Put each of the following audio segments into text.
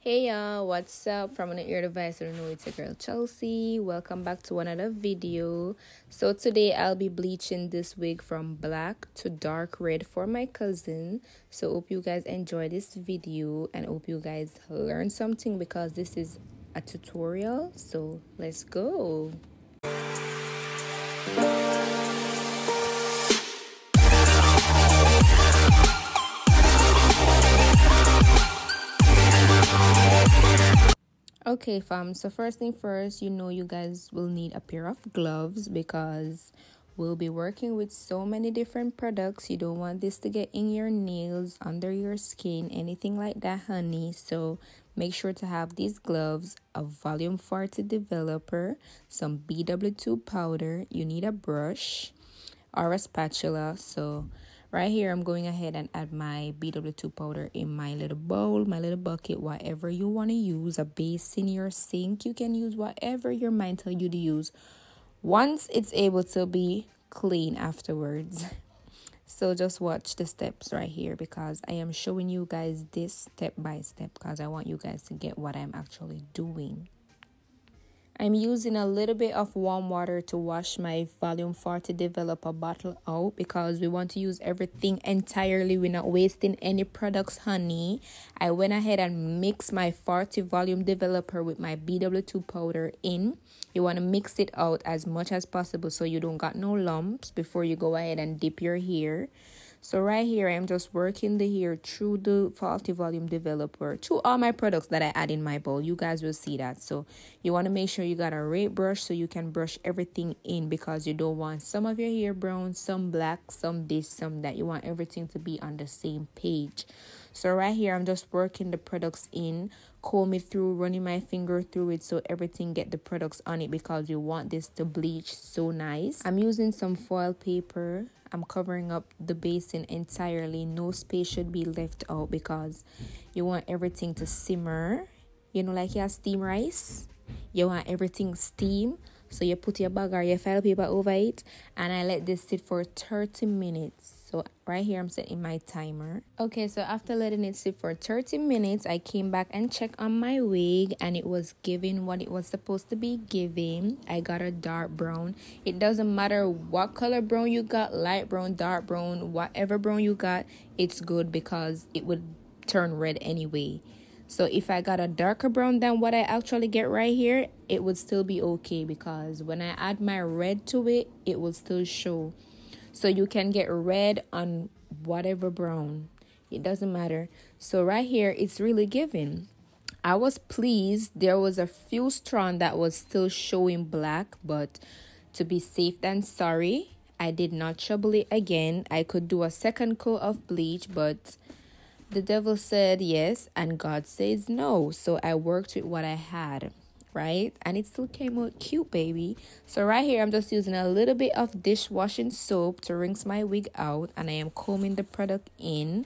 Hey y'all, what's up? From an ear device, I don't know, it's your girl Chelsea. Welcome back to another video. So today I'll be bleaching this wig from black to dark red for my cousin. So hope you guys enjoy this video and hope you guys learn something because this is a tutorial. So let's go. Okay, fam, so first thing first, you guys will need a pair of gloves because we'll be working with so many different products. You don't want this to get in your nails, under your skin, anything like that, honey. So make sure to have these gloves, a volume 40 developer, some BW2 powder. You need a brush or a spatula. So right here, I'm going ahead and add my BW2 powder in my little bowl, my little bucket, whatever you want to use. A basin, your sink. You can use whatever your mind tells you to use once it's able to be clean afterwards. So just watch the steps right here because I am showing you guys this step by step because I want you guys to get what I'm actually doing. I'm using a little bit of warm water to wash my volume 40 developer bottle out because we want to use everything entirely. We're not wasting any products, honey. I went ahead and mixed my 40 volume developer with my BW2 powder in. You want to mix it out as much as possible so you don't got no lumps before you go ahead and dip your hair. So right here, I'm just working the hair through the 40 volume developer to all my products that I add in my bowl. You guys will see that. So you want to make sure you got a rake brush so you can brush everything in because you don't want some of your hair brown, some black, some this, some that. You want everything to be on the same page. So right here, I'm just working the products in, comb it through, running my finger through it so everything get the products on it because you want this to bleach so nice. I'm using some foil paper. I'm covering up the basin entirely. No space should be left out because you want everything to simmer. You know, like your steam rice. You want everything steam. So you put your bag or your foil paper over it. And I let this sit for 30 minutes. So right here, I'm setting my timer. Okay, so after letting it sit for 30 minutes, I came back and checked on my wig. And it was giving what it was supposed to be giving. I got a dark brown. It doesn't matter what color brown you got, light brown, dark brown, whatever brown you got, it's good because it would turn red anyway. So if I got a darker brown than what I actually get right here, it would still be okay because when I add my red to it, it will still show. So you can get red on whatever brown. It doesn't matter. So right here, it's really giving. I was pleased. There was a few strands that was still showing black, but to be safe than sorry, I did not trouble it again. I could do a second coat of bleach, but the devil said yes and God says no. So I worked with what I had, right? And it still came out cute, baby. So right here, I'm just using a little bit of dishwashing soap to rinse my wig out. And I am combing the product in.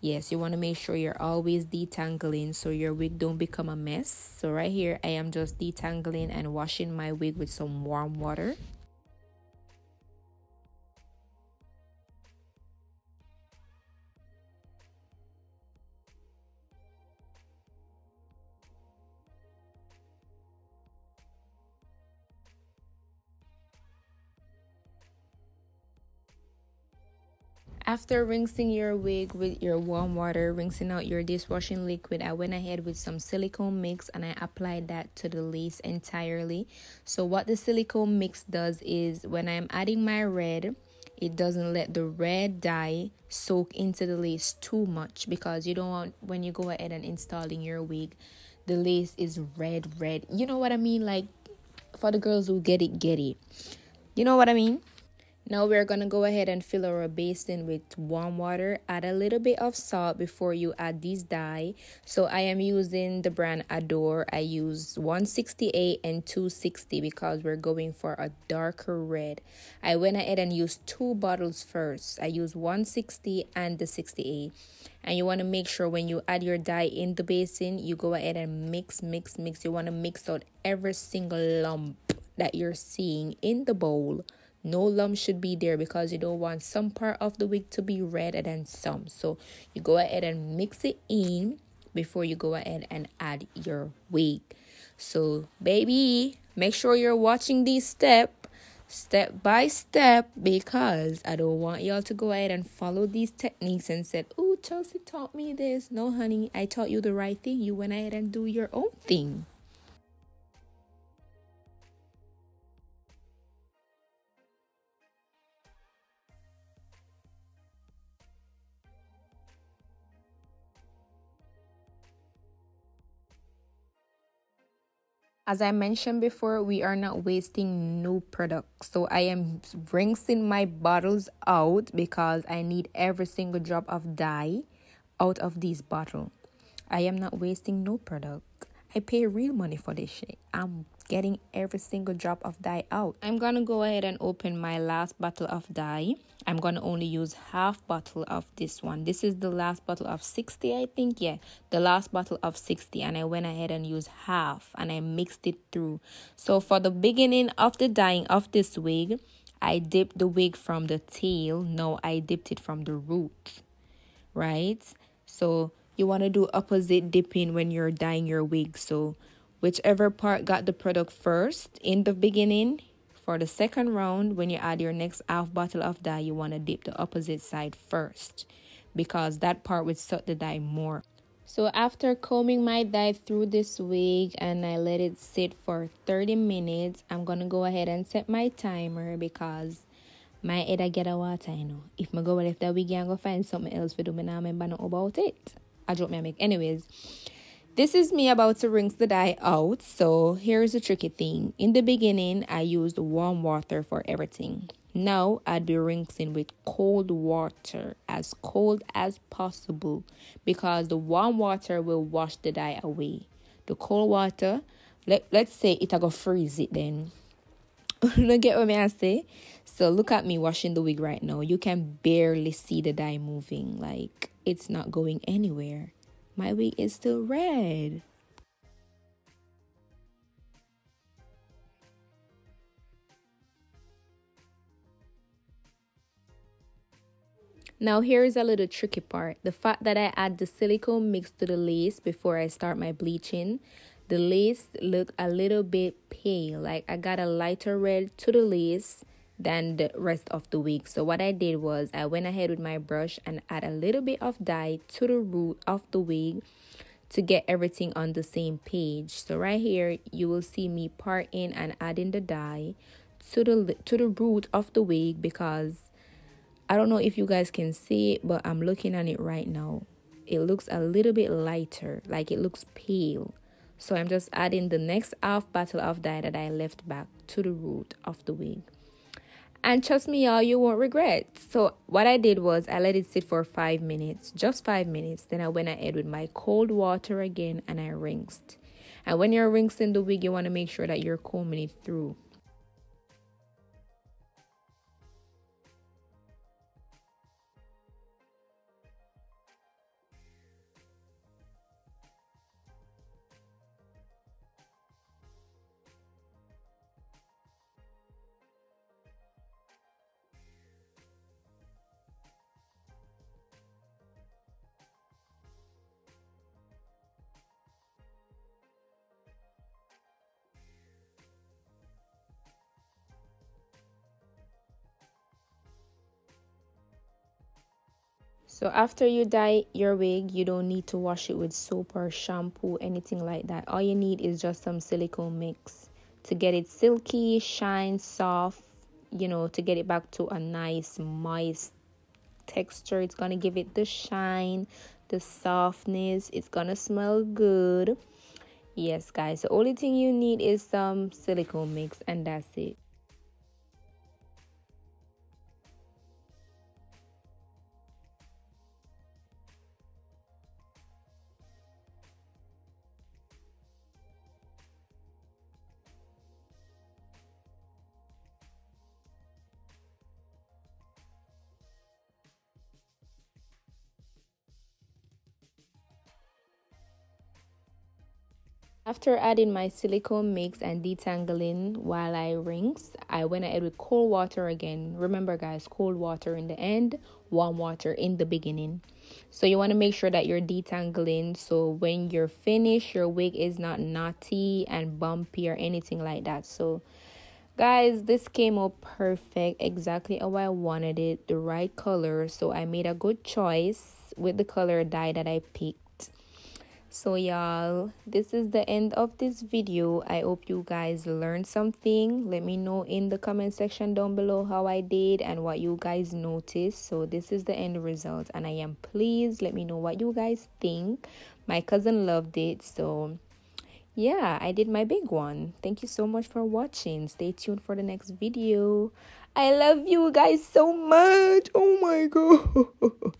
Yes, you want to make sure you're always detangling so your wig don't become a mess. So right here, I am just detangling and washing my wig with some warm water. After rinsing your wig with your warm water, rinsing out your dishwashing liquid, I went ahead with some silicone mix and I applied that to the lace entirely. So what the silicone mix does is when I'm adding my red, it doesn't let the red dye soak into the lace too much because you don't want when you go ahead and installing your wig, the lace is red. You know what I mean? Like for the girls who get it. You know what I mean? Now we're going to go ahead and fill our basin with warm water. Add a little bit of salt before you add these dye. So I am using the brand Adore. I use 168 and 260 because we're going for a darker red. I went ahead and used 2 bottles first. I used 160 and the 68. And you want to make sure when you add your dye in the basin, you go ahead and mix. You want to mix out every single lump that you're seeing in the bowl. No lump should be there because you don't want some part of the wig to be redder than some. So you go ahead and mix it in. before you go ahead and add your wig. So baby, make sure you're watching these step by step, because I don't want y'all to go ahead and follow these techniques and said, oh, Chelsea taught me this. No, honey, I taught you the right thing. You went ahead and do your own thing. As I mentioned before, we are not wasting no product. So I am rinsing my bottles out because I need every single drop of dye out of this bottle. I am not wasting no product. I pay real money for this shit. I'm getting every single drop of dye out. I'm gonna go ahead and open my last bottle of dye. I'm gonna only use half bottle of this one. This is the last bottle of 60, I think. Yeah, the last bottle of 60, and I went ahead and used half and I mixed it through. So for the beginning of the dyeing of this wig, I dipped the wig from the tail. No, I dipped it from the root, right? So you want to do opposite dipping when you're dyeing your wig. So whichever part got the product first in the beginning, for the second round, when you add your next half bottle of dye, you want to dip the opposite side first, because that part would suck the dye more. So after combing my dye through this wig and I let it sit for 30 minutes, I'm going to go ahead and set my timer, because my head I get a water, you know. If I go left that wig, I'm going to find something else to do. I remember not about it. I drop my make. Anyways, this is me about to rinse the dye out. So here's the tricky thing. In the beginning, I used warm water for everything. Now I'd be rinsing with cold water, as cold as possible, because the warm water will wash the dye away. The cold water, let's say it I go freeze it then. You get what I say? So look at me washing the wig right now. You can barely see the dye moving. Like, it's not going anywhere. My wig is still red. Now here's a little tricky part. The fact that I add the silicone mix to the lace before I start my bleaching, the lace look a little bit pale. Like I got a lighter red to the lace than the rest of the wig. So what I did was I went ahead with my brush and add a little bit of dye to the root of the wig to get everything on the same page. So right here you will see me parting and adding the dye to the root of the wig, because I don't know if you guys can see it, but I'm looking at it right now. It looks a little bit lighter, like it looks pale. So I'm just adding the next half bottle of dye that I left back to the root of the wig. And trust me, y'all, you won't regret. So what I did was I let it sit for 5 minutes, just 5 minutes. Then I went ahead with my cold water again and I rinsed. And when you're rinsing the wig, you want to make sure that you're combing it through. So after you dye your wig, you don't need to wash it with soap or shampoo, anything like that. All you need is just some silicone mix to get it silky, shine, soft, you know, to get it back to a nice, moist texture. It's going to give it the shine, the softness. It's going to smell good. Yes, guys, the only thing you need is some silicone mix and that's it. After adding my silicone mix and detangling while I rinse, I went ahead with cold water again. Remember guys, cold water in the end, warm water in the beginning. So you want to make sure that you're detangling, so when you're finished, your wig is not knotty and bumpy or anything like that. So guys, this came out perfect, exactly how I wanted it, the right color. So I made a good choice with the color dye that I picked. So y'all, this is the end of this video. I hope you guys learned something. Let me know in the comment section down below how I did and what you guys noticed. So this is the end result and I am pleased. Let me know what you guys think. My cousin loved it, so yeah, I did my big one. Thank you so much for watching. Stay tuned for the next video. I love you guys so much. Oh my god.